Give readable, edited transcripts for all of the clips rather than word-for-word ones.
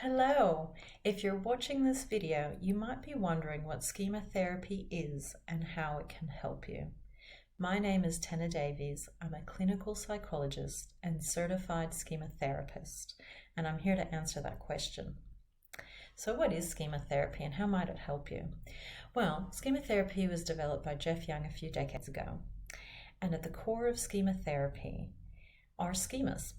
Hello! If you're watching this video, you might be wondering what schema therapy is and how it can help you. My name is Tenna Davies. I'm a clinical psychologist and certified schema therapist, and I'm here to answer that question. So what is schema therapy and how might it help you? Well, schema therapy was developed by Jeff Young a few decades ago, and at the core of schema therapy are schemas.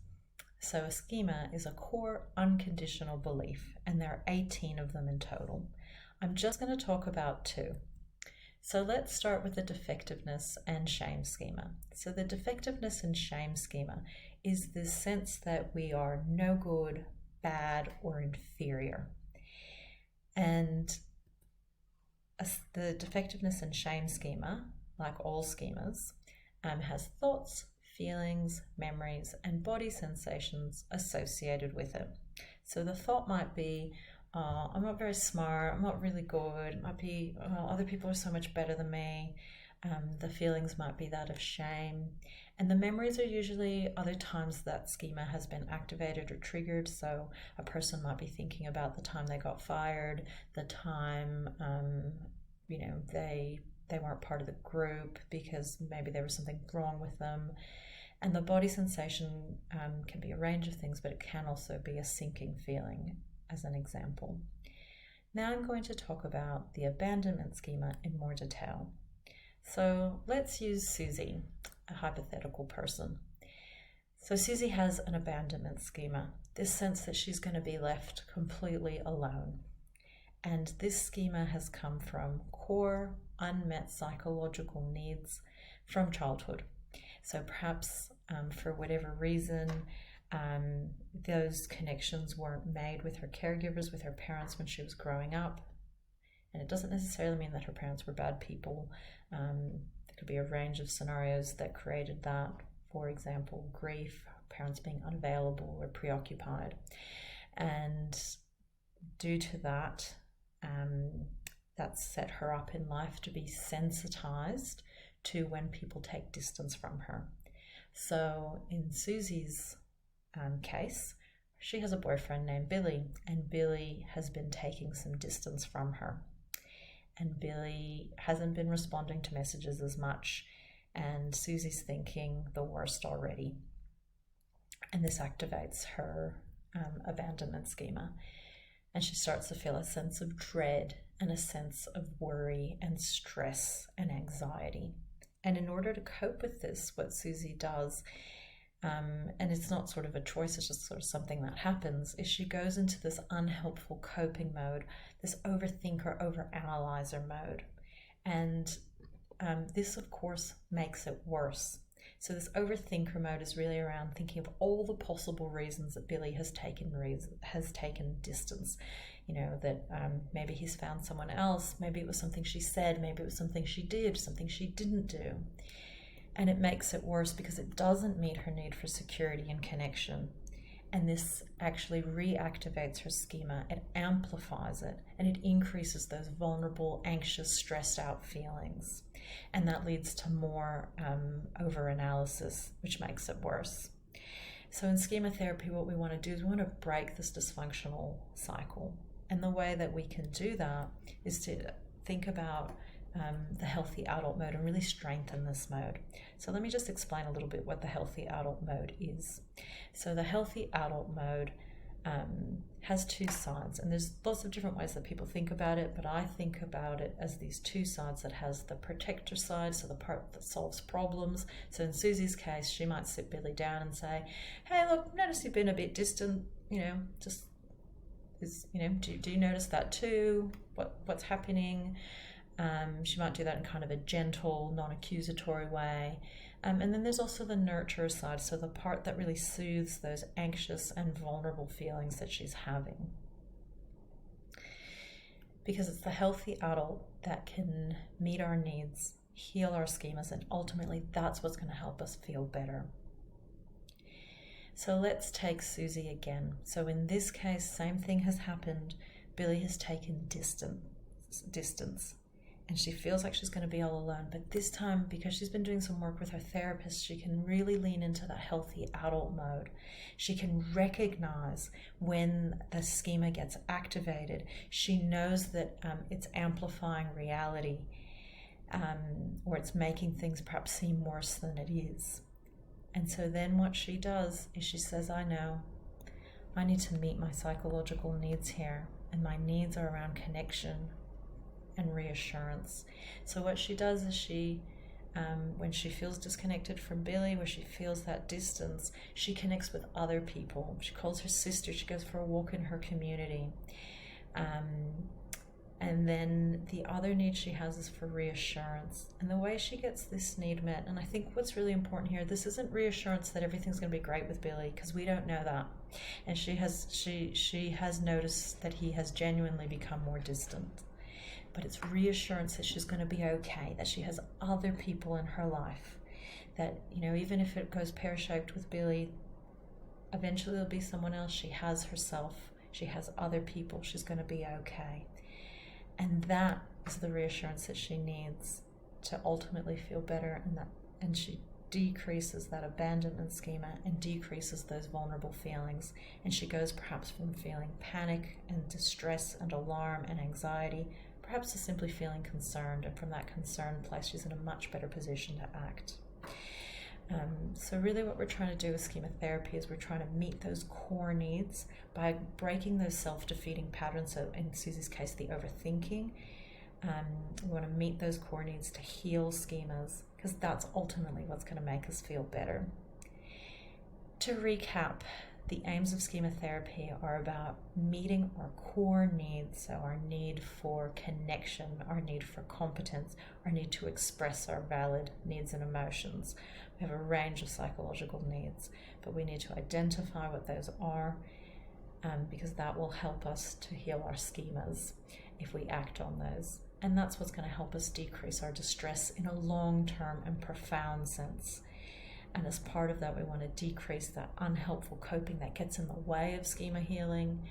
So a schema is a core unconditional belief, and there are 18 of them in total. I'm just going to talk about two. So let's start with the defectiveness and shame schema. So the defectiveness and shame schema is this sense that we are no good, bad, or inferior. And the defectiveness and shame schema, like all schemas, has thoughts, feelings, memories, and body sensations associated with it. So the thought might be, I'm not very smart, I'm not really good. It might be, other people are so much better than me. The feelings might be that of shame. And the memories are usually other times that schema has been activated or triggered. So a person might be thinking about the time they got fired, the time, they weren't part of the group because maybe there was something wrong with them. And the body sensation can be a range of things, but it can also be a sinking feeling, as an example. Now I'm going to talk about the abandonment schema in more detail. So let's use Susie, a hypothetical person. So Susie has an abandonment schema, this sense that she's going to be left completely alone. And this schema has come from core unmet psychological needs from childhood. So perhaps for whatever reason, those connections weren't made with her caregivers, with her parents when she was growing up. And it doesn't necessarily mean that her parents were bad people. There could be a range of scenarios that created that. For example, grief, parents being unavailable or preoccupied. And due to that, that's set her up in life to be sensitized to when people take distance from her. So in Susie's case, she has a boyfriend named Billy, and Billy has been taking some distance from her. And Billy hasn't been responding to messages as much, and Susie's thinking the worst already. And this activates her abandonment schema. And she starts to feel a sense of dread and a sense of worry and stress and anxiety. And in order to cope with this, what Susie does, and it's not sort of a choice, it's just sort of something that happens, is she goes into this unhelpful coping mode, this overthinker, overanalyzer mode. And this, of course, makes it worse. So this overthinker mode is really around thinking of all the possible reasons that Billy has taken distance. That maybe he's found someone else, maybe it was something she said, maybe it was something she did, something she didn't do. And it makes it worse because it doesn't meet her need for security and connection. And this actually reactivates her schema, it amplifies it, and it increases those vulnerable, anxious, stressed out feelings. And that leads to more overanalysis, which makes it worse. So in schema therapy, what we want to do is we want to break this dysfunctional cycle. And the way that we can do that is to think about the healthy adult mode and really strengthen this mode. So let me just explain a little bit what the healthy adult mode is. So the healthy adult mode has two sides, and there's lots of different ways that people think about it, but I think about it as these two sides that has the protector side, so the part that solves problems. So in Susie's case, she might sit Billy down and say, hey, look, notice you've been a bit distant, do you notice that too? What's happening? She might do that in kind of a gentle, non-accusatory way. And then there's also the nurturer side, so the part that really soothes those anxious and vulnerable feelings that she's having. Because it's the healthy adult that can meet our needs, heal our schemas, and ultimately that's what's going to help us feel better. So let's take Susie again. So in this case, same thing has happened. Billy has taken distance. and she feels like she's going to be all alone. But this time, because she's been doing some work with her therapist, she can really lean into that healthy adult mode. She can recognize when the schema gets activated. She knows that it's amplifying reality, or it's making things perhaps seem worse than it is. And so then what she does is she says, I know, I need to meet my psychological needs here, and my needs are around connection and reassurance. So what she does is she, when she feels disconnected from Billy, where she feels that distance, she connects with other people. She calls her sister, she goes for a walk in her community. And then the other need she has is for reassurance. And the way she gets this need met, and I think what's really important here, this isn't reassurance that everything's going to be great with Billy, because we don't know that. And she has noticed that he has genuinely become more distant. But it's reassurance that she's going to be okay, that she has other people in her life, that, you know, even if it goes pear-shaped with Billy, eventually there'll be someone else. She has herself, she has other people, she's going to be okay. And that is the reassurance that she needs to ultimately feel better, and she decreases that abandonment schema and decreases those vulnerable feelings. And she goes perhaps from feeling panic and distress and alarm and anxiety, perhaps to simply feeling concerned, and from that concerned place she's in a much better position to act. So really what we're trying to do with schema therapy is we're trying to meet those core needs by breaking those self-defeating patterns. So in Susie's case, the overthinking. We want to meet those core needs to heal schemas, because that's ultimately what's going to make us feel better. To recap, the aims of schema therapy are about meeting our core needs, so our need for connection, our need for competence, our need to express our valid needs and emotions. We have a range of psychological needs, but we need to identify what those are, because that will help us to heal our schemas if we act on those. And that's what's going to help us decrease our distress in a long-term and profound sense. And as part of that, we want to decrease that unhelpful coping that gets in the way of schema healing.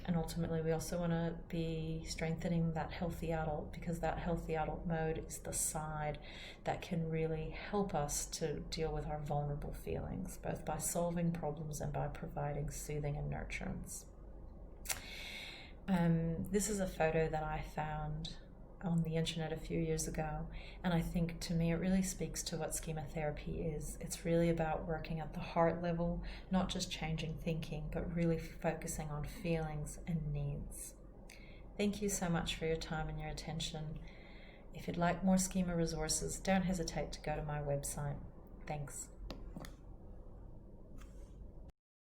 And ultimately, we also want to be strengthening that healthy adult, because that healthy adult mode is the side that can really help us to deal with our vulnerable feelings, both by solving problems and by providing soothing and nurturance. This is a photo that I found on the internet a few years ago, and I think to me it really speaks to what schema therapy is. It's really about working at the heart level, not just changing thinking, but really focusing on feelings and needs. Thank you so much for your time and your attention. If you'd like more schema resources, don't hesitate to go to my website. Thanks.